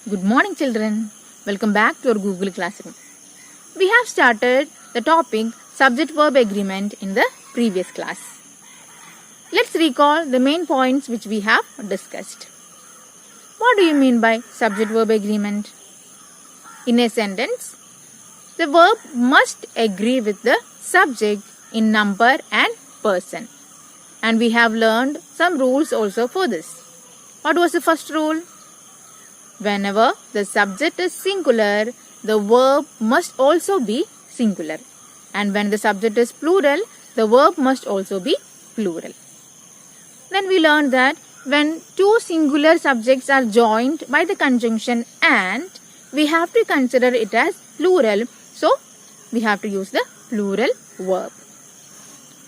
Good morning, children. Welcome back to our Google Classroom. We have started the topic subject-verb agreement in the previous class. Let's recall the main points which we have discussed. What do you mean by subject-verb agreement? In a sentence, the verb must agree with the subject in number and person. And we have learned some rules also for this. What was the first rule? Whenever the subject is singular, the verb must also be singular. And when the subject is plural, the verb must also be plural. Then we learned that when two singular subjects are joined by the conjunction and, we have to consider it as plural. So, we have to use the plural verb.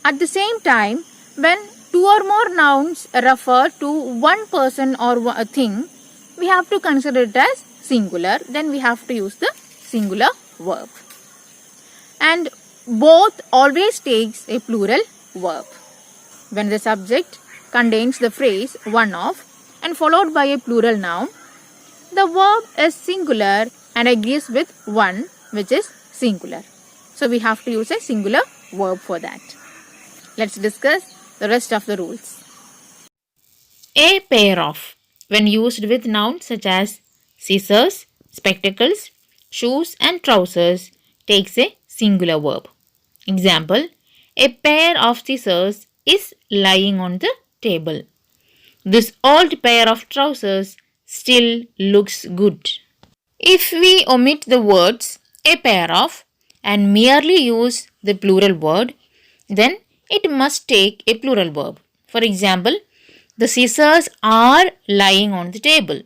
At the same time, when two or more nouns refer to one person or a thing, we have to consider it as singular. Then we have to use the singular verb. And both always takes a plural verb. When the subject contains the phrase one of and followed by a plural noun, the verb is singular and agrees with one, which is singular. So we have to use a singular verb for that. Let's discuss the rest of the rules. A pair of, when used with nouns such as scissors, spectacles, shoes and trousers, takes a singular verb. Example, a pair of scissors is lying on the table. This old pair of trousers still looks good. If we omit the words a pair of and merely use the plural word, then it must take a plural verb. For example, the scissors are lying on the table.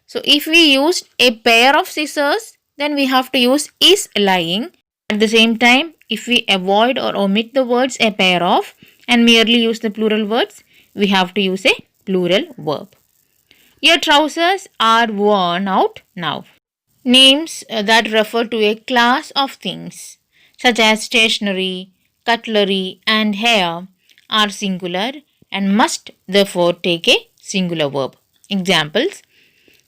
So if we use a pair of scissors, then we have to use is lying. At the same time, if we avoid or omit the words a pair of and merely use the plural words, we have to use a plural verb. Your trousers are worn out now. Names that refer to a class of things such as stationery, cutlery and hair are singular and must therefore take a singular verb. Examples,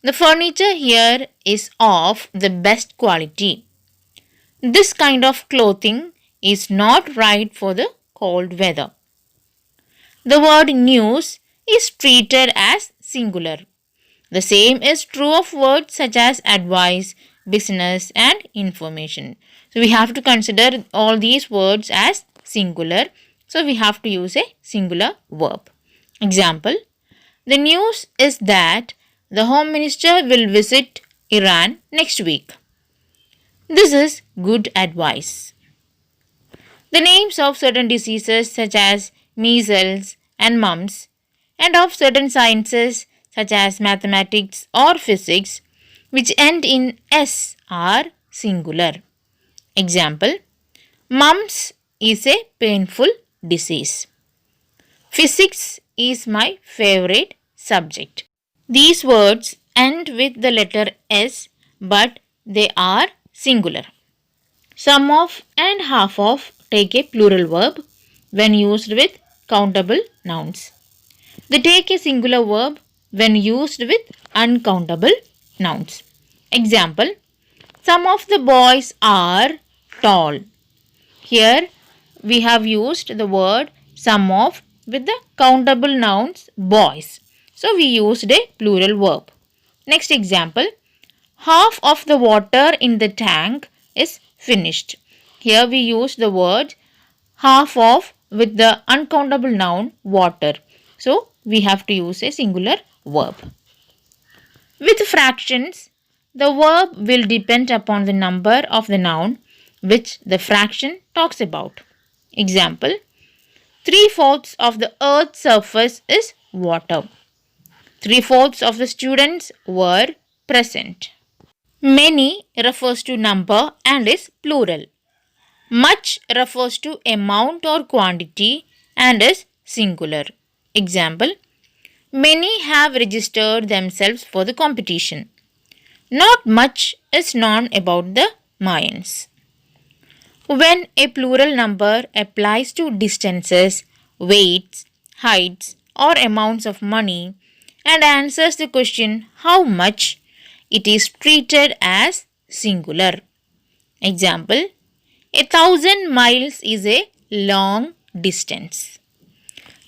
the furniture here is of the best quality. This kind of clothing is not right for the cold weather. The word news is treated as singular. The same is true of words such as advice, business and information. So we have to consider all these words as singular. So we have to use a singular verb. Example, the news is that the Home Minister will visit Iran next week. This is good advice. The names of certain diseases such as measles and mumps and of certain sciences such as mathematics or physics which end in S are singular. Example, mumps is a painful disease. Physics is my favorite subject. These words end with the letter S, but they are singular. Some of and half of take a plural verb when used with countable nouns. They take a singular verb when used with uncountable nouns. Example, some of the boys are tall. Here we have used the word some of with the countable nouns boys. So we used a plural verb. Next example, half of the water in the tank is finished. Here we use the word half of with the uncountable noun water. So we have to use a singular verb. With fractions, the verb will depend upon the number of the noun which the fraction talks about. Example, 3/4 of the earth's surface is water. 3/4 of the students were present. Many refers to number and is plural. Much refers to amount or quantity and is singular. Example, many have registered themselves for the competition. Not much is known about the Mayans. When a plural number applies to distances, weights, heights or amounts of money and answers the question how much, it is treated as singular. Example, 1,000 miles is a long distance.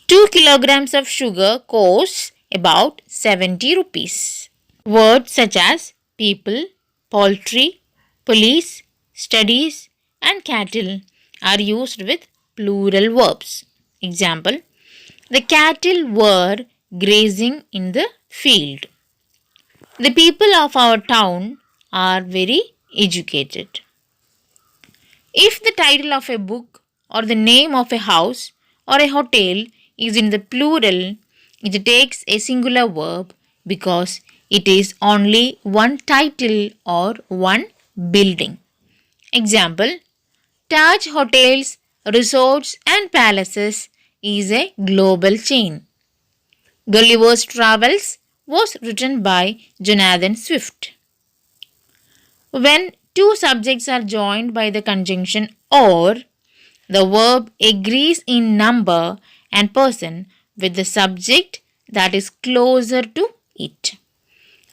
2 kilograms of sugar costs about 70 rupees. Words such as people, poultry, police, studies, and cattle are used with plural verbs. Example, the cattle were grazing in the field. The people of our town are very educated. If the title of a book or the name of a house or a hotel is in the plural, it takes a singular verb because it is only one title or one building. Example, Taj Hotels, Resorts and Palaces is a global chain. Gulliver's Travels was written by Jonathan Swift. When two subjects are joined by the conjunction or, the verb agrees in number and person with the subject that is closer to it.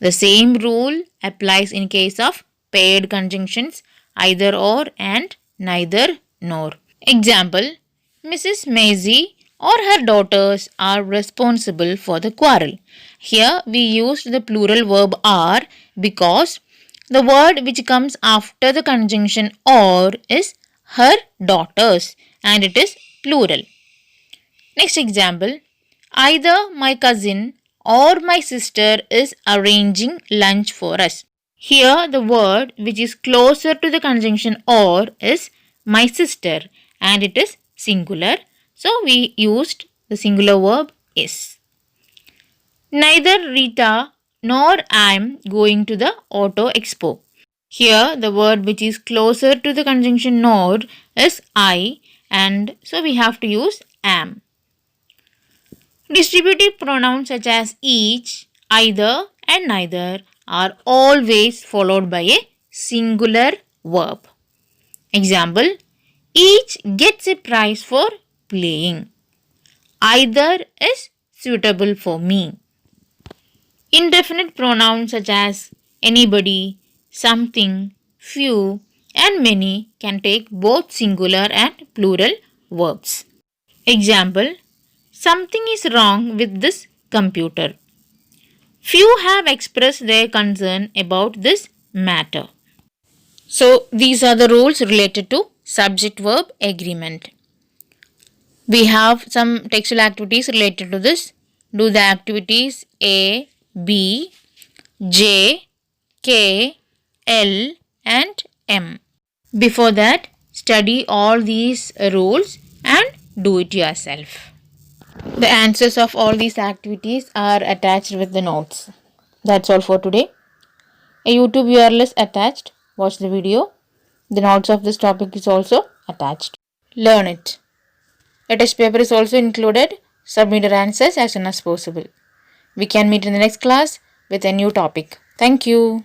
The same rule applies in case of paired conjunctions either or and neither nor. Example, Mrs. Maisie or her daughters are responsible for the quarrel. Here we used the plural verb are because the word which comes after the conjunction or is her daughters and it is plural. Next example, either my cousin or my sister is arranging lunch for us. Here the word which is closer to the conjunction or is my sister and it is singular. So we used the singular verb is. Neither Rita nor I am going to the auto expo. Here the word which is closer to the conjunction nor is I and so we have to use am. Distributive pronouns such as each, either and neither are always followed by a singular verb. Example, each gets a prize for playing. Either is suitable for me. Indefinite pronouns such as anybody, something, few, and many can take both singular and plural verbs. Example, something is wrong with this computer. Few have expressed their concern about this matter. So, these are the rules related to subject-verb agreement. We have some textual activities related to this. Do the activities A, B, J, K, L and M. Before that, study all these rules and do it yourself. The answers of all these activities are attached with the notes. That's all for today. A YouTube URL is attached. Watch the video. The notes of this topic is also attached. Learn it. A test paper is also included. Submit your answers as soon as possible. We can meet in the next class with a new topic. Thank you.